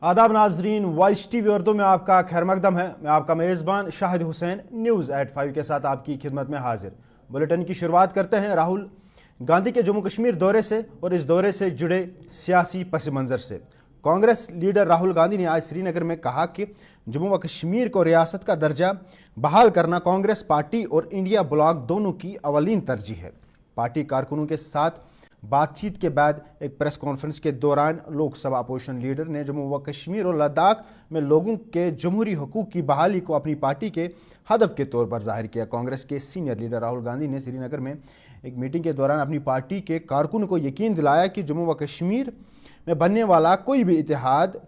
आदाब नाजरीन, voice TV Urdu में आपका खैर मकदम है। मैं आपका मेज़बान शाहिद हुसैन न्यूज़ एट 5 के साथ आपकी खिदमत में हाजिर। बुलेटिन की शुरुआत करते हैं राहुल गांधी के जम्मू कश्मीर दौरे से और इस दौरे से जुड़े सियासी पस मंज़र से। कांग्रेस लीडर राहुल गांधी ने आज श्रीनगर में कहा कि जम्मू व कश्मीर को रियासत का दर्जा बहाल करना कांग्रेस पार्टी और इंडिया ब्लॉक दोनों की अवलीन तरजीह है। पार्टी कारकुनों के साथ बातचीत के बाद एक प्रेस कॉन्फ्रेंस के दौरान लोकसभा अपोजिशन लीडर ने जम्मू व कश्मीर और लद्दाख में लोगों के जमहूरी हकूक़ की बहाली को अपनी पार्टी के हदफ के तौर पर जाहिर किया। कांग्रेस के सीनियर लीडर राहुल गांधी ने श्रीनगर में एक मीटिंग के दौरान अपनी पार्टी के कारकुनों को यकीन दिलाया कि जम्मू व कश्मीर में बनने वाला कोई भी इतिहाद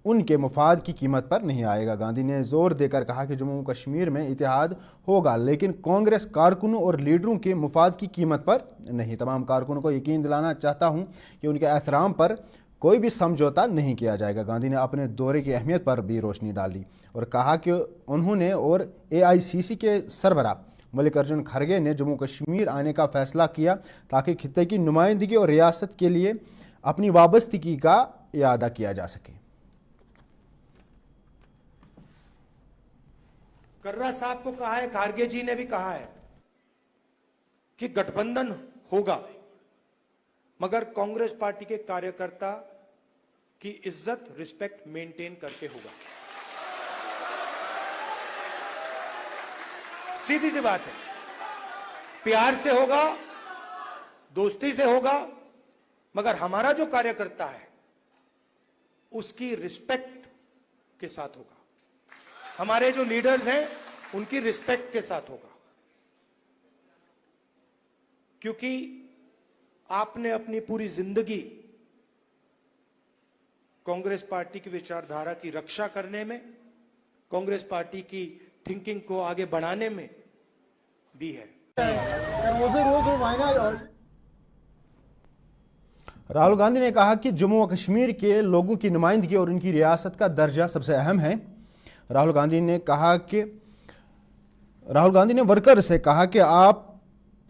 उनके मुफाद की कीमत पर नहीं आएगा। गांधी ने जोर देकर कहा कि जम्मू कश्मीर में इतिहाद होगा, लेकिन कांग्रेस कारकुनों और लीडरों के मुफाद की कीमत पर नहीं। तमाम कारकुनों को यकीन दिलाना चाहता हूं कि उनके एहतराम पर कोई भी समझौता नहीं किया जाएगा। गांधी ने अपने दौरे की अहमियत पर भी रोशनी डाली और कहा कि उन्होंने और AICC के सरबराह मल्लिकार्जुन खड़गे ने जम्मू कश्मीर आने का फैसला किया ताकि खित्ते की नुमाइंदगी और रियासत के लिए अपनी वाबस्तगी का इरादा किया जा सके। कर्रा साहब को कहा है, खारगे जी ने भी कहा है कि गठबंधन होगा, मगर कांग्रेस पार्टी के कार्यकर्ता की इज्जत रिस्पेक्ट मेंटेन करके होगा। सीधी सी बात है, प्यार से होगा, दोस्ती से होगा, मगर हमारा जो कार्यकर्ता है उसकी रिस्पेक्ट के साथ होगा। हमारे जो लीडर्स हैं उनकी रिस्पेक्ट के साथ होगा, क्योंकि आपने अपनी पूरी जिंदगी कांग्रेस पार्टी की विचारधारा की रक्षा करने में, कांग्रेस पार्टी की थिंकिंग को आगे बढ़ाने में दी है। राहुल गांधी ने कहा कि जम्मू व कश्मीर के लोगों की नुमाइंदगी और उनकी रियासत का दर्जा सबसे अहम है। राहुल गांधी ने वर्कर से कहा कि आप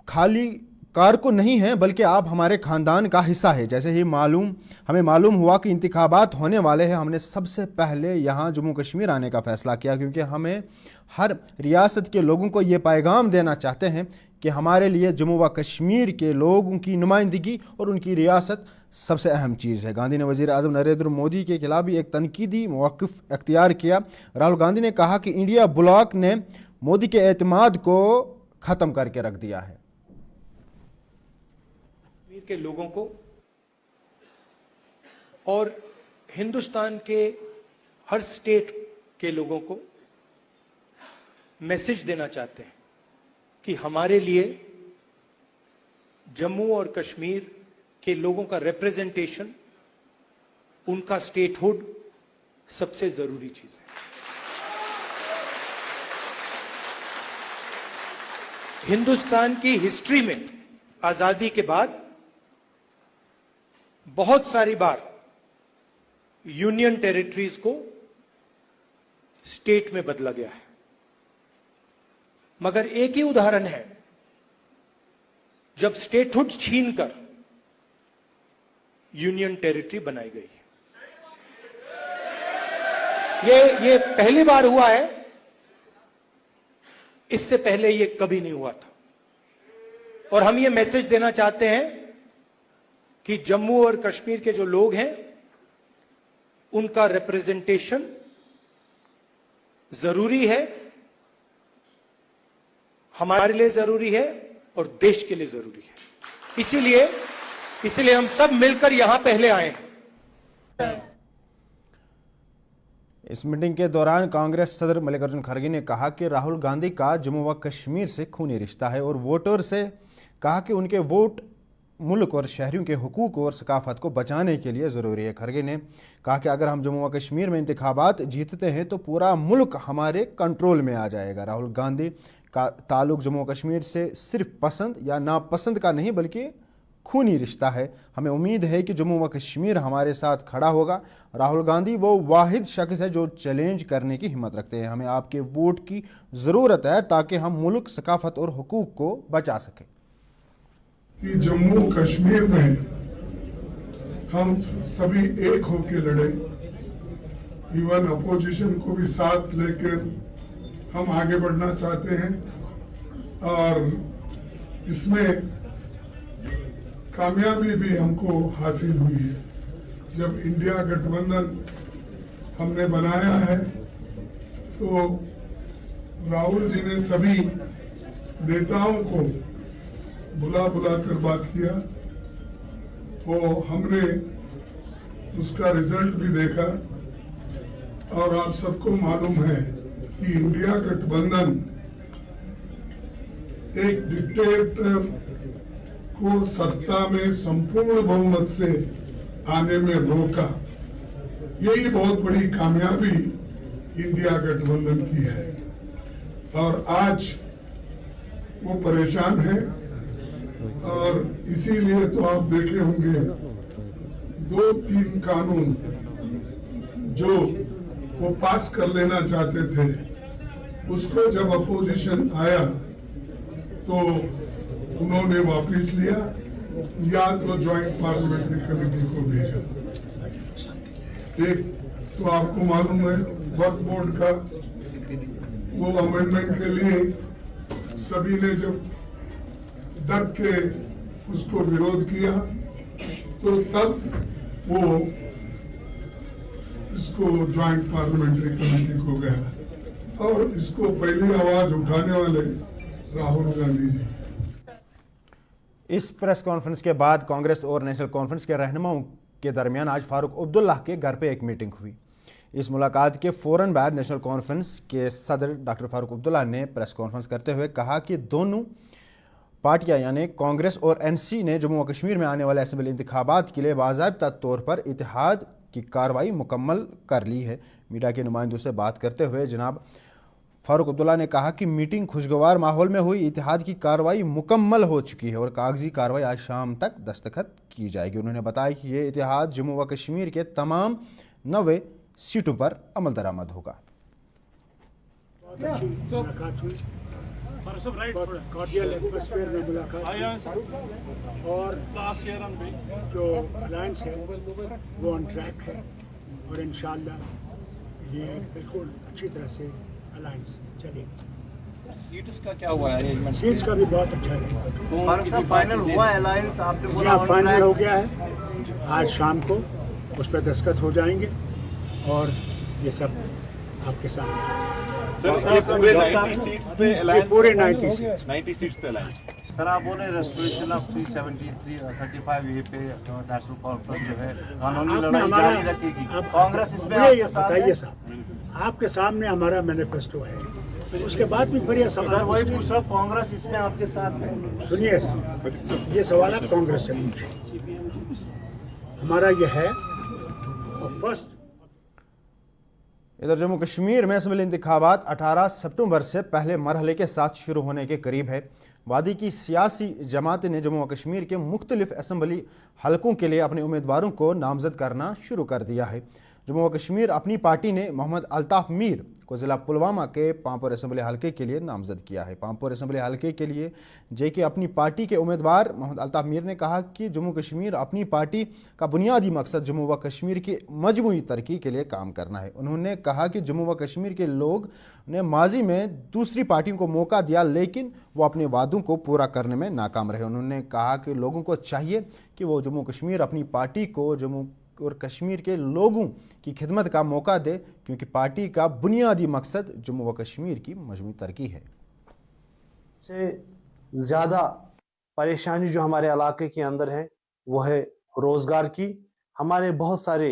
खाली कारकुन नहीं हैं, बल्कि आप हमारे खानदान का हिस्सा है। जैसे ही हमें मालूम हुआ कि इंतखाबात होने वाले हैं, हमने सबसे पहले यहाँ जम्मू कश्मीर आने का फैसला किया, क्योंकि हमें हर रियासत के लोगों को ये पैगाम देना चाहते हैं कि हमारे लिए जम्मू व कश्मीर के लोगों की नुमाइंदगी और उनकी रियासत सबसे अहम चीज़ है। गांधी ने वज़ीर आज़म नरेंद्र मोदी के खिलाफ भी एक तनकीदी मौक़िफ़ अख्तियार किया। राहुल गांधी ने कहा कि इंडिया ब्लॉक ने मोदी के एतमाद को ख़त्म करके रख दिया है। कश्मीर के लोगों को और हिंदुस्तान के हर स्टेट के लोगों को मैसेज देना चाहते हैं कि हमारे लिए जम्मू और कश्मीर के लोगों का रिप्रेजेंटेशन, उनका स्टेटहुड सबसे जरूरी चीज है। हिंदुस्तान की हिस्ट्री में आजादी के बाद बहुत सारी बार यूनियन टेरिटरीज को स्टेट में बदला गया है, मगर एक ही उदाहरण है जब स्टेटहुड छीनकर यूनियन टेरिटरी बनाई गई है। ये पहली बार हुआ है, इससे पहले ये कभी नहीं हुआ था। और हम ये मैसेज देना चाहते हैं कि जम्मू और कश्मीर के जो लोग हैं उनका रिप्रेजेंटेशन जरूरी है, हमारे लिए जरूरी है और देश के लिए जरूरी है। इसीलिए हम सब मिलकर यहां पहले आए हैं। इस मीटिंग के दौरान कांग्रेस सदर मल्लिकार्जुन खड़गे ने कहा कि राहुल गांधी का जम्मू व कश्मीर से खूनी रिश्ता है और वोटर से कहा कि उनके वोट मुल्क और शहरियों के हुकूक और सकाफत को बचाने के लिए ज़रूरी है। खड़गे ने कहा कि अगर हम जम्मू व कश्मीर में इंतखाबात जीतते हैं तो पूरा मुल्क हमारे कंट्रोल में आ जाएगा। राहुल गांधी का ताल्लुक जम्मू व कश्मीर से सिर्फ पसंद या नापसंद का नहीं, बल्कि खूनी रिश्ता है। हमें उम्मीद है कि जम्मू व कश्मीर हमारे साथ खड़ा होगा। राहुल गांधी वो वाहिद शख्स है जो चैलेंज करने की हिम्मत रखते हैं। हमें आपके वोट की ज़रूरत है ताकि हम मुल्क, सकाफत और हुकूक को बचा सकें। कि जम्मू कश्मीर में हम सभी एक होकर लड़े इवन अपोजिशन को भी साथ लेकर हम आगे बढ़ना चाहते हैं और इसमें कामयाबी भी हमको हासिल हुई है। जब इंडिया गठबंधन हमने बनाया है तो राहुल जी ने सभी नेताओं को बुला कर बात किया, तो हमने उसका रिजल्ट भी देखा और आप सबको मालूम है कि इंडिया गठबंधन एक डिक्टेटर को सत्ता में संपूर्ण बहुमत से आने में रोका। यही बहुत बड़ी कामयाबी इंडिया गठबंधन की है और आज वो परेशान है और इसीलिए तो आप देखे होंगे 2-3 कानून जो वो पास कर लेना चाहते थे, उसको जब अपोजिशन आया तो उन्होंने वापस लिया या तो ज्वाइंट पार्लियामेंट्री कमेटी को भेजा। एक तो आपको मालूम है वक्फ बोर्ड का वो अमेंडमेंट के लिए सभी ने जब डट के उसको विरोध किया तो तब वो इसको ज्वाइंट पार्लियामेंट्री कमेटी को गया और इसको पहली आवाज उठाने वाले राहुल गांधी जी। इस प्रेस कॉन्फ्रेंस के बाद कांग्रेस और नेशनल कॉन्फ्रेंस के रहनुमाओं के दरमियान आज फारूक अब्दुल्ला के घर पे एक मीटिंग हुई। इस मुलाकात के फ़ौरन बाद नेशनल कॉन्फ्रेंस के सदर डॉक्टर फारूक अब्दुल्ला ने प्रेस कॉन्फ्रेंस करते हुए कहा कि दोनों पार्टियां यानी कांग्रेस और एनसी ने जम्मू व कश्मीर में आने वाले असेंबली इंतखाबात के लिए बाज़ाब्ता तौर पर इत्तेहाद की कार्रवाई मुकम्मल कर ली है। मीडिया के नुमाइंदों से बात करते हुए जनाब फारूक अब्दुल्ला ने कहा कि मीटिंग खुशगवार माहौल में हुई, इत्तेहाद की कार्रवाई मुकम्मल हो चुकी है और कागजी कार्रवाई आज शाम तक दस्तखत की जाएगी। उन्होंने बताया कि ये इत्तेहाद जम्मू व कश्मीर के तमाम 90 सीटों पर अमल दरामद होगा। कॉर्डियल एटमॉस्फेयर में मुलाकात और जो अलायंस है वो ऑन ट्रैक है और इंशाल्लाह ये बिल्कुल अच्छी तरह से अलायंस चलेगी। सीट्स का क्या हुआ है? सीट्स का भी बहुत अच्छा रहेगा। फाइनल हुआ अलायंस आपने बोला? यहाँ फाइनल हो गया है, आज शाम को उस पर दस्तखत हो जाएंगे और ये सब आपके सामने आ जाएगा। सर ये पूरे 90 सीट्स पे अलायंस, पूरे 90 सीट्स पे अलायंस। सर आप बोले रेस्टोरेशन ऑफ 335 ये पे नेशनल कॉन्फ्रेंस जो है कानूनी लड़ाई जारी रखेगी, कांग्रेस इसमें आपके साथ है? बताइए साहब, आपके सामने हमारा मैनिफेस्टो है, उसके बाद भी फिर सर वही पूछ रहा, कांग्रेस इसमें आपके साथ है? सुनिए साहब, ये सवाल आप कांग्रेस से पूछिए, हमारा ये है। और फर्स्ट इधर जम्मू कश्मीर में असेंबली इंतखाबात 18 सितंबर से पहले मरहले के साथ शुरू होने के करीब है। वादी की सियासी जमातें ने जम्मू व कश्मीर के मुख्तलिफ असेंबली हलकों के लिए अपने उम्मीदवारों को नामजद करना शुरू कर दिया है। जम्मू व कश्मीर अपनी पार्टी ने मोहम्मद अल्ताफ मीर को ज़िला पुलवामा के पामपुर असेंबली हलके के लिए नामजद किया है। पामपुर असेंबली हलके के लिए जेके अपनी पार्टी के उम्मीदवार मोहम्मद अल्ताफ मीर ने कहा कि जम्मू कश्मीर अपनी पार्टी का बुनियादी मकसद जम्मू व कश्मीर की मजमूई तरक्की के लिए काम करना है। उन्होंने कहा कि जम्मू व कश्मीर के लोग ने माजी में दूसरी पार्टियों को मौका दिया, लेकिन वो अपने वादों को पूरा करने में नाकाम रहे। उन्होंने कहा कि लोगों को चाहिए कि वो जम्मू कश्मीर अपनी पार्टी को जम्मू और कश्मीर के लोगों की खिदमत का मौका दे, क्योंकि पार्टी का बुनियादी मकसद जम्मू व कश्मीर की मजमूई तरक्की है। से ज़्यादा परेशानी जो हमारे इलाके के अंदर है वो है रोज़गार की। हमारे बहुत सारे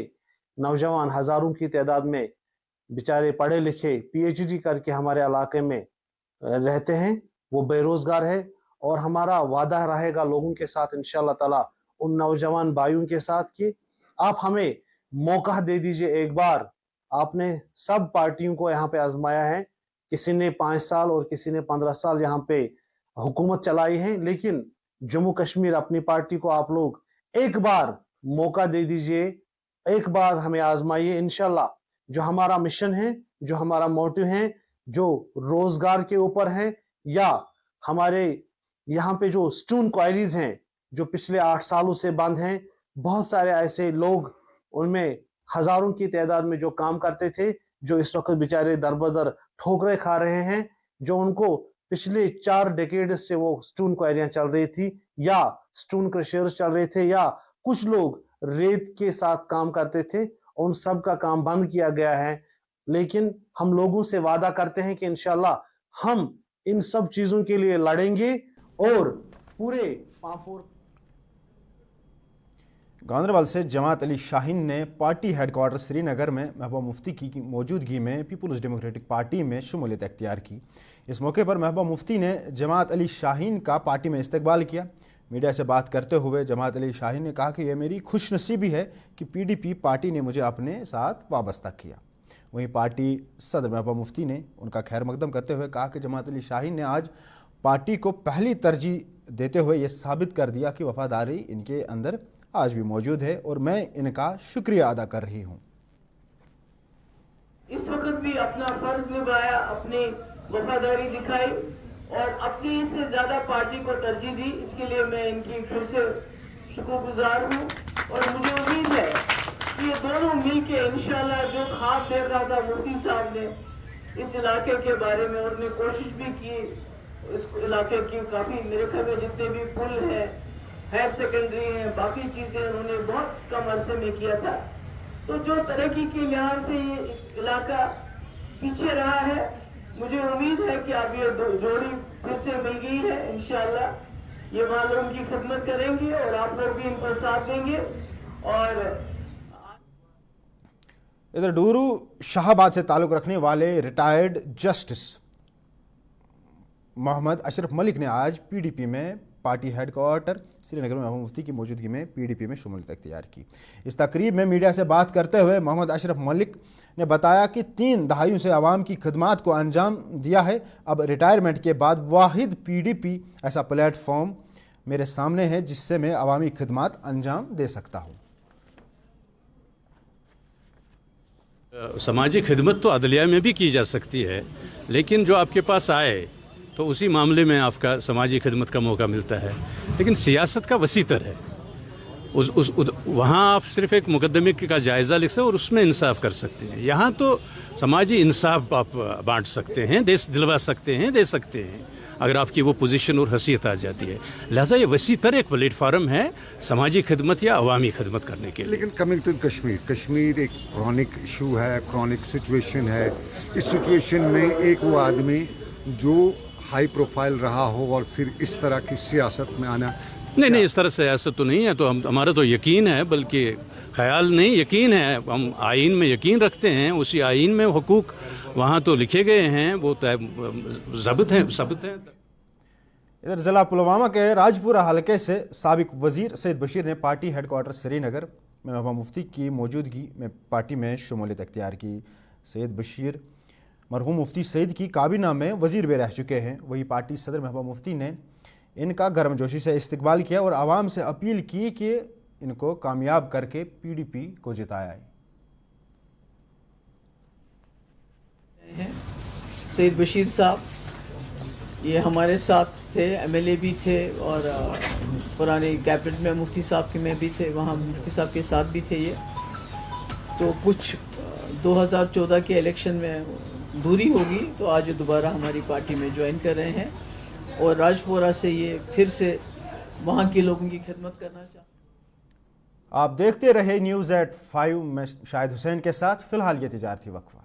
नौजवान हज़ारों की तादाद में बेचारे पढ़े लिखे पीएचडी करके हमारे इलाके में रहते हैं, वो बेरोज़गार है। और हमारा वादा रहेगा लोगों के साथ इंशाअल्लाह ताला, उन नौजवान भाइयों के साथ कि आप हमें मौका दे दीजिए एक बार। आपने सब पार्टियों को यहाँ पे आजमाया है, किसी ने 5 साल और किसी ने 15 साल यहाँ पे हुकूमत चलाई है, लेकिन जम्मू कश्मीर अपनी पार्टी को आप लोग एक बार मौका दे दीजिए, एक बार हमें आजमाइए। इंशाल्लाह जो हमारा मिशन है, जो हमारा मोटिव है, जो रोजगार के ऊपर है, या हमारे यहाँ पे जो स्टून क्वायरीज हैं जो पिछले 8 सालों से बंद हैं, बहुत सारे ऐसे लोग उनमें हजारों की तादाद में जो काम करते थे, जो इस वक्त बेचारे दरबदर ठोकरें खा रहे हैं, जो उनको पिछले 4 डेकेड से वो स्टोन क्वारियां चल रही थी या स्टोन क्रशर्स चल रहे थे या कुछ लोग रेत के साथ काम करते थे, उन सब का काम बंद किया गया है। लेकिन हम लोगों से वादा करते हैं कि इंशाल्लाह हम इन सब चीजों के लिए लड़ेंगे और पूरे पांपोर। गांदरबल से जमात अली शाहीन ने पार्टी हेडक्वार्टर श्रीनगर में महबूबा मुफ्ती की मौजूदगी में पीपुल्स डेमोक्रेटिक पार्टी में शमूलियत अख्तियार की। इस मौके पर महबूबा मुफ्ती ने जमात अली शाहीन का पार्टी में इस्तकबाल किया। मीडिया से बात करते हुए जमात अली शाहीन ने कहा कि यह मेरी खुशनसीबी है कि PDP पार्टी ने मुझे अपने साथ वाबस्ता किया। वहीं पार्टी सदर महबूबा मुफ्ती ने उनका खैर मकदम करते हुए कहा कि जमात अली शाहीन ने आज पार्टी को पहली तरजीह देते हुए यह साबित कर दिया कि वफादारी इनके अंदर आज भी मौजूद है और मैं इनका शुक्रिया अदा कर रही हूँ। इस वक्त भी अपना फर्ज निभाया, अपनी वफादारी दिखाई और अपनी से ज्यादा पार्टी को तरजीह दी। इसके लिए मैं इनकी फिर से शुक्रगुजार हूँ और मुझे उम्मीद है कि ये दोनों मिलके इंशाल्लाह जो ख्वाब देखा था मुफ्ती साहब ने इस इलाके के बारे में, और उन्होंने कोशिश भी की इस इलाके की काफी, मेरे ख्याल में जितने भी पुल है, हायर सेकेंडरी है, बाकी चीजें उन्होंने बहुत कम अरसे में किया था। तो जो तरक्की के लिहाज से ये इलाका पीछे रहा है, मुझे उम्मीद है कि अब ये जोड़ी फिर से मिल गई है। इंशाल्लाह ये वालों की खिदमत करेंगे और आप लोग भी इनको साथ देंगे। और इधर डूरू शाहबाद से ताल्लुक़ रखने वाले रिटायर्ड जस्टिस मोहम्मद अशरफ मलिक ने आज PDP में पार्टी हेडक्वार्टर श्रीनगर में महबूबा मुफ्ती की मौजूदगी में PDP में शमूलियत अख्तियार की। इस तकरीब में मीडिया से बात करते हुए मोहम्मद अशरफ मलिक ने बताया कि 3 दहाइयों से आवाम की खिदमात को अंजाम दिया है। अब रिटायरमेंट के बाद वाहिद PDP ऐसा प्लेटफॉर्म मेरे सामने है जिससे मैं अवामी खिदमात अंजाम दे सकता हूँ। समाजी खिदमत तो अदलिया में भी की जा सकती है, लेकिन जो आपके पास आए तो उसी मामले में आपका समाजी खिदमत का मौका मिलता है। लेकिन सियासत का वसीतर है, वहाँ आप सिर्फ एक मुकदमे का जायज़ा लिख सकते हैं और उसमें इंसाफ कर सकते हैं। यहाँ तो समाजी इंसाफ आप बांट सकते हैं, दिलवा सकते हैं, दे सकते हैं, अगर आपकी वो पोजीशन और हैसियत आ जाती है। लिहाजा ये वसीतर एक प्लेटफार्म है समाजी खिदमत या अवामी खिदमत करने के लिए। लेकिन कमिंग टू कश्मीर एक क्रॉनिक इशू है, क्रॉनिक सिचुएशन है। इस सिचुएशन में एक वो आदमी जो हाई प्रोफाइल रहा हो और फिर इस तरह की सियासत में आना, नहीं, इस तरह से सियासत तो नहीं है। तो हमारा तो यकीन है, बल्कि ख्याल नहीं, यकीन है। हम आइन में यकीन रखते हैं, उसी आइन में हुकूक वहाँ तो लिखे गए हैं, वो ज़ाबित हैं। इधर ज़िला पुलवामा के राजपुरा हलके से साबिक वज़ीर सैयद बशीर ने पार्टी हेडक्वार्टर श्रीनगर में महबूबा मुफ्ती की मौजूदगी में पार्टी में शमूलियत अख्तियार की। सैयद बशीर मरहूम मुफ्ती सईद की काबीना में वज़ीर भी रह चुके हैं। वही पार्टी सदर महबूबा मुफ्ती ने इनका गर्मजोशी से इस्तकबाल किया और आवाम से अपील की कि इनको कामयाब करके PDP को जिताया है। सैयद बशीर साहब ये हमारे साथ थे, MLA भी थे और पुरानी कैबिनेट में मुफ्ती साहब के में भी थे, वहाँ मुफ्ती साहब के साथ भी थे। ये तो कुछ 2014 के इलेक्शन में दूरी होगी तो आज दोबारा हमारी पार्टी में ज्वाइन कर रहे हैं और राजपुरा से ये फिर से वहाँ के लोगों की खिदमत करना चाहते। आप देखते रहे News@5 में शाहिद हुसैन के साथ। फिलहाल ये तिजारती वक्फा।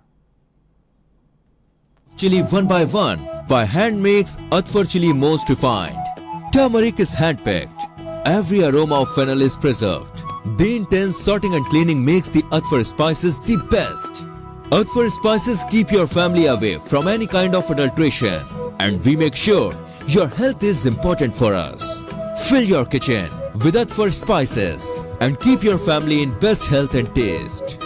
Chili 1 by 1 by hand makes Atfar chili most refined. Turmeric is hand picked. Every aroma of fennel is preserved. The intense sorting and cleaning makes the Atfar spices the best. Atfar spices keep your family away from any kind of adulteration, and we make sure your health is important for us. Fill your kitchen with Atfar spices and keep your family in best health and taste.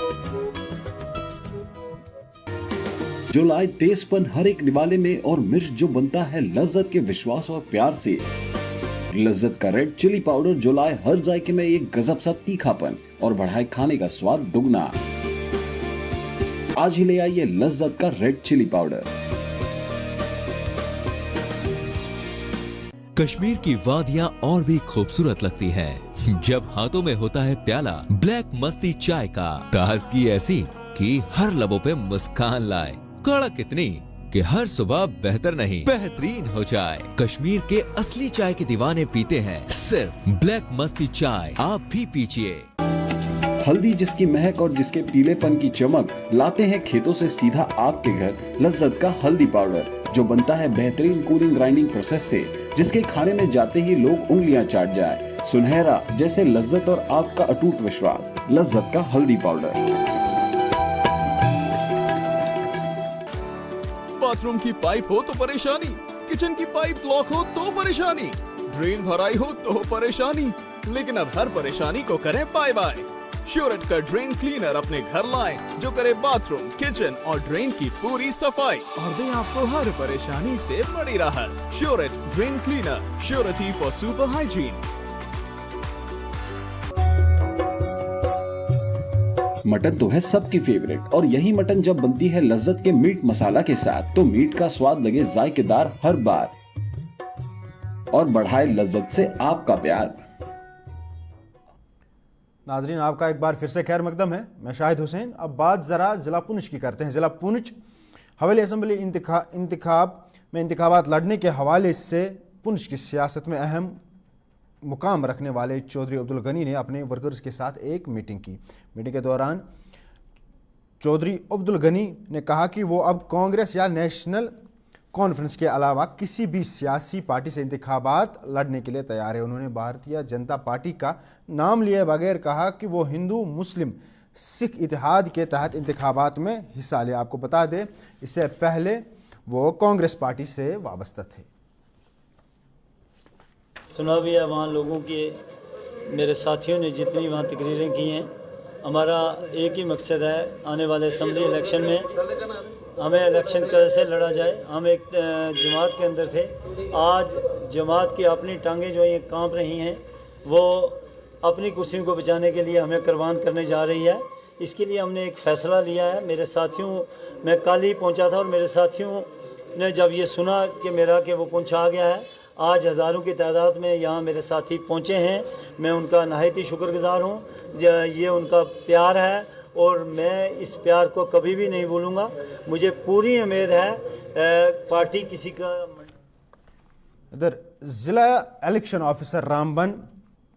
जो लाए तेजपन हर एक निवाले में और मिर्च जो बनता है लज्जत के विश्वास और प्यार से। लज्जत का रेड चिली पाउडर जो लाए हर जायके में एक गजब सा तीखापन और बढ़ाए खाने का स्वाद दुगना। आज ही ले आइए लज्जत का रेड चिली पाउडर। कश्मीर की वादियां और भी खूबसूरत लगती हैं, जब हाथों में होता है प्याला ब्लैक मस्ती चाय का, ताजगी ऐसी कि हर लबों पे मुस्कान लाए, कड़क इतनी कि हर सुबह बेहतर नहीं बेहतरीन हो जाए। कश्मीर के असली चाय के दीवाने पीते हैं सिर्फ ब्लैक मस्ती चाय, आप भी पीजिए। हल्दी जिसकी महक और जिसके पीलेपन की चमक लाते हैं खेतों से सीधा आपके घर लज्जत का हल्दी पाउडर, जो बनता है बेहतरीन कूलिंग ग्राइंडिंग प्रोसेस से, जिसके खाने में जाते ही लोग उंगलियां चाट जाए। सुनहरा जैसे लज्जत और आपका अटूट विश्वास, लज्जत का हल्दी पाउडर। बाथरूम की पाइप हो तो परेशानी, किचन की पाइप ब्लॉक हो तो परेशानी, ड्रेन भराई हो तो परेशानी, लेकिन अब हर परेशानी को करें बाय बाय। श्योरेट का ड्रेन क्लीनर अपने घर लाएं, जो करे बाथरूम, किचन और ड्रेन की पूरी सफाई और दे आपको हर परेशानी से बड़ी राहत। श्योरेट drain cleaner, surety for super hygiene. मटन तो है सबकी फेवरेट, और यही मटन जब बनती है लज्जत के मीट मसाला के साथ, तो मीट का स्वाद लगे जायकेदार हर बार और बढ़ाए लज्जत से आपका प्यार। नाजरीन, आपका एक बार फिर से खैर मकदम है। मैं शाहिद हुसैन। अब बात ज़रा ज़िला पुंछ की करते हैं। ज़िला पुंछ हवेली असम्बली इंतखाब में इंतखाबात लड़ने के हवाले से पुंछ की सियासत में अहम मुकाम रखने वाले चौधरी अब्दुल गनी ने अपने वर्कर्स के साथ एक मीटिंग की। मीटिंग के दौरान चौधरी अब्दुल गनी ने कहा कि वो अब कांग्रेस या नेशनल कॉन्फ्रेंस के अलावा किसी भी सियासी पार्टी से इंतखाबात लड़ने के लिए तैयार है। उन्होंने भारतीय जनता पार्टी का नाम लिए बगैर कहा कि वो हिंदू मुस्लिम सिख इतिहाद के तहत इंतखाबात में हिस्सा ले। आपको बता दें, इससे पहले वो कांग्रेस पार्टी से वाबस्ता थे। सुना भी है वहाँ लोगों के, मेरे साथियों ने जितनी वहाँ तकरीरें की हैं। हमारा एक ही मकसद है, आने वाले असम्बली इलेक्शन में हमें इलेक्शन कैसे लड़ा जाए। हम एक जमात के अंदर थे, आज जमात की अपनी टांगें जो ये कांप रही हैं, वो अपनी कुर्सियों को बचाने के लिए हमें कुर्बान करने जा रही है। इसके लिए हमने एक फ़ैसला लिया है। मेरे साथियों, मैं कल ही पहुँचा था और मेरे साथियों ने जब ये सुना कि मेरा कि वो पुंछ आ गया है, आज हज़ारों की तादाद में यहाँ मेरे साथी पहुँचे हैं। मैं उनका नहायत ही शुक्रगुज़ार हूँ। ये उनका प्यार है और मैं इस प्यार को कभी भी नहीं भूलूँगा। मुझे पूरी उम्मीद है पार्टी किसी का। इधर ज़िला इलेक्शन ऑफिसर रामबन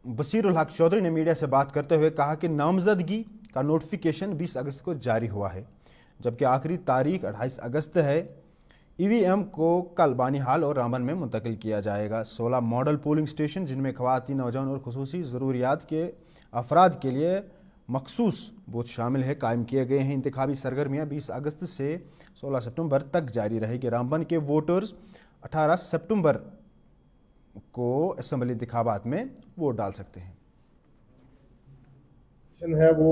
बसीरुल हक चौधरी ने मीडिया से बात करते हुए कहा कि नामजदगी का नोटिफिकेशन 20 अगस्त को जारी हुआ है, जबकि आखिरी तारीख 28 अगस्त है। ईवीएम को कल बानीहाल और रामबन में मुंतकिल किया जाएगा। 16 मॉडल पोलिंग स्टेशन, जिनमें ख़वातीन, नौजवान और खुसूसी ज़रूरियात के अफराद के लिए मखसूस बूथ शामिल है, कायम किए गए हैं। इंतखाबी सरगर्मियाँ 20 अगस्त से 16 सितंबर तक जारी रहेगी। रामबन के वोटर्स 18 सितंबर को असम्बली इंतखाबात में वोट डाल सकते हैं। है वो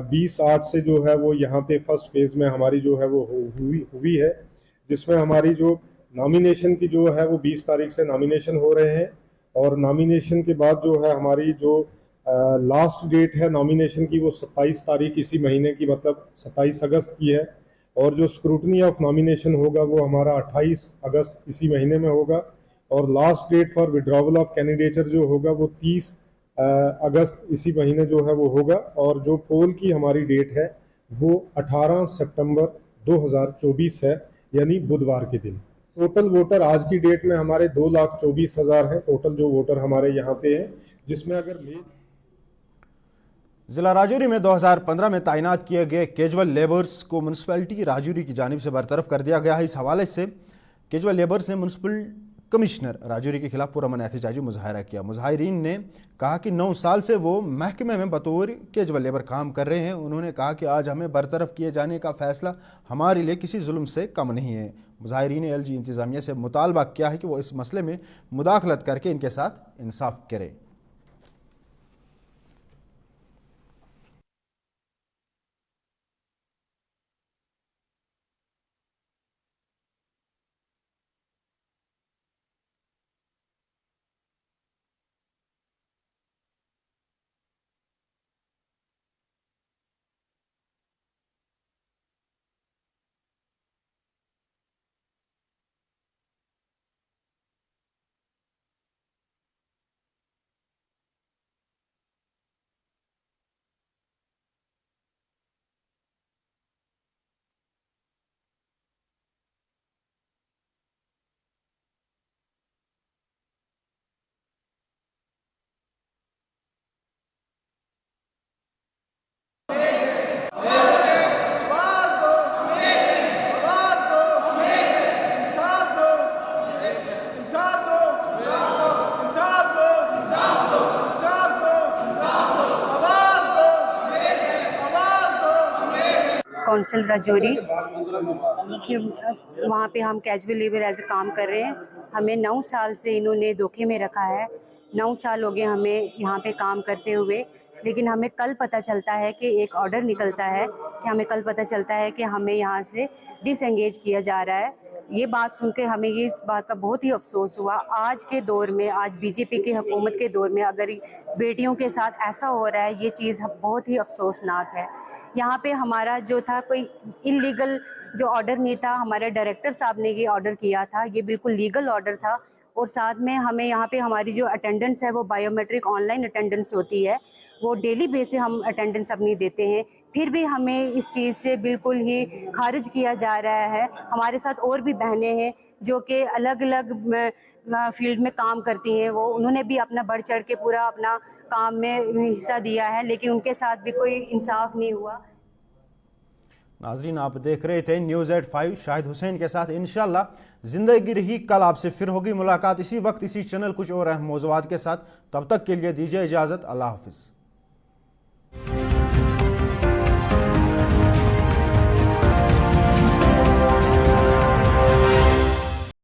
20/8 से जो है वो यहाँ पे फर्स्ट फेज में हमारी जो है वो हुई है, जिसमें हमारी जो नॉमिनेशन की जो है वो 20 तारीख से नॉमिनेशन हो रहे हैं। और नॉमिनेशन के बाद जो है हमारी जो लास्ट डेट है नॉमिनेशन की, वो 27 तारीख इसी महीने की, मतलब 27 अगस्त की है। और जो स्क्रूटनी ऑफ नॉमिनेशन होगा वो हमारा 28 अगस्त इसी महीने में होगा। और last date for withdrawal of candidature जो होगा वो 30 अगस्त इसी महीने जो है वो होगा। और जो पोल की हमारी डेट है वो 18 सितंबर 2024 है, यानी बुधवार के दिन। टोटल वोटर आज की डेट में हमारे 2,24,000 हैं टोटल जो वोटर हमारे यहाँ पे हैं, जिसमें अगर ज़िला राजौरी में 2015 में तैनात किए गए कैजुअल लेबर्स को म्यूनसिपैलिटी राजौरी की जानिब से बरतरफ कर दिया गया है। इस हवाले से कैजुअल लेबर्स ने म्यूनसिपल कमिश्नर राजौरी के खिलाफ पुरअमन एहतजाजी मुजाहरा किया। मुजाहिरीन ने कहा कि 9 साल से वो महकमे में बतौर कैजुअल लेबर काम कर रहे हैं। उन्होंने कहा कि आज हमें बरतरफ किए जाने का फैसला हमारे लिए किसी जुल्म से कम नहीं है। मुजाहिरीन ने एलजी इंतज़ामिया से मुतालबा किया है कि वो इस मसले में मुदाखलत करके इनके साथ इंसाफ करे। काउंसिल राजौरी कि वहाँ पे हम कैजुअल लेबर एज ए काम कर रहे हैं। हमें 9 साल से इन्होंने धोखे में रखा है। 9 साल हो गए हमें यहाँ पे काम करते हुए, लेकिन हमें कल पता चलता है कि एक ऑर्डर निकलता है कि हमें कल पता चलता है कि हमें यहाँ से डिसएंगेज किया जा रहा है। ये बात सुन के हमें ये इस बात का बहुत ही अफसोस हुआ। आज के दौर में, आज बीजेपी की हुकूमत के दौर में अगर बेटियों के साथ ऐसा हो रहा है, ये चीज़ बहुत ही अफसोसनाक है। यहाँ पे हमारा जो था कोई इलीगल जो ऑर्डर नहीं था, हमारे डायरेक्टर साहब ने ये ऑर्डर किया था, ये बिल्कुल लीगल ऑर्डर था। और साथ में हमें यहाँ पे हमारी जो अटेंडेंस है वो बायोमेट्रिक ऑनलाइन अटेंडेंस होती है, वो डेली बेस पे हम अटेंडेंस अपनी देते हैं, फिर भी हमें इस चीज़ से बिल्कुल ही खारिज किया जा रहा है। हमारे साथ और भी बहनें हैं जो कि अलग अलग फील्ड में काम करती हैं, वो उन्होंने भी अपना बढ़ चढ़ के पूरा अपना काम में हिस्सा दिया है, लेकिन उनके साथ भी कोई इंसाफ नहीं हुआ। नाजरीन, आप देख रहे थे न्यूज़ एट 5 शाहिद हुसैन के साथ। इंशाल्लाह जिंदगी रही कल आपसे फिर होगी मुलाकात इसी वक्त इसी चैनल कुछ और अहम मौज़ूआत के साथ। तब तक के लिए दीजिए इजाज़त। अल्लाह हाफिज़।